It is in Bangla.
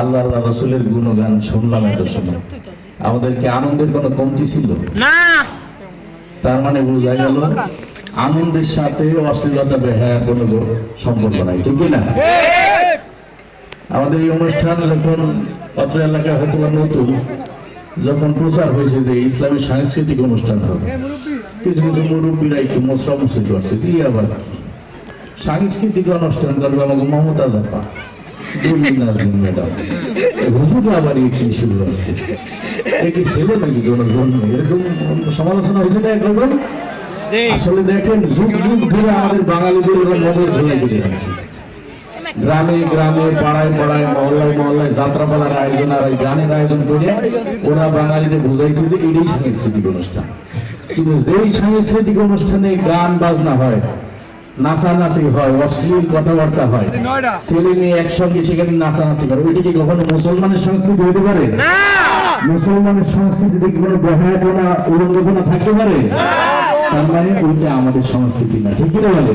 আল্লাহ আল্লাহ রসুলের গুণগান শুনলাম এত সময়, আমাদের কি আনন্দের কোনো কমতি ছিল না? তার মানে বোঝা গেল আনন্দের সাথে অশ্লীলতা বেহায়ার কোনো সম্পর্ক নাই, ঠিক না? আমাদের এই অনুষ্ঠান যখন অত্র এলাকায় হয়তো নতুন, যখন প্রচার হয়েছে যে ইসলামী সাংস্কৃতিক অনুষ্ঠান হবে, কিছু কিছু মুরব্বীরা একটু মশরামশি করছে, কি আবার সাংস্কৃতিক অনুষ্ঠান করবে আমাকে মমতা জাপা ম্যাডাম, হুজুর আবার কি শুরু হচ্ছে, কি ছিল নাকি জনগণ, এরকম সমালোচনা হয়েছে না একরকম। আসলে দেখেন যুগ যুগ ধরে আমাদের বাঙালিদের এবার মনের ধোলাই দিতে আছে, গ্রামে গ্রামে পাড়ায় পাড়ায় মহল্লায় মহল্লায় যাত্রাপালার আয়োজন আর গানের আয়োজন করে ওরা বাঙালিদের বুঝাইছে যে এটাই সাংস্কৃতিক অনুষ্ঠান। কিন্তু যেই সাংস্কৃতিক অনুষ্ঠানে গান বাজনা হয়, নাচানাচি হয়, অশ্লীল কথাবার্তা হয়, ছেলে মেয়ে একসঙ্গে সেখানে নাচানাচি করে, ওইটা কি কখনো মুসলমানের সংস্কৃতি হতে পারে? মুসলমানের সংস্কৃতিতে কি কোনো বেহায়াপনা উলঙ্ঘনা থাকতে পারে? তার মানে ওইটা আমাদের সংস্কৃতি না, ঠিক কিনা বলে?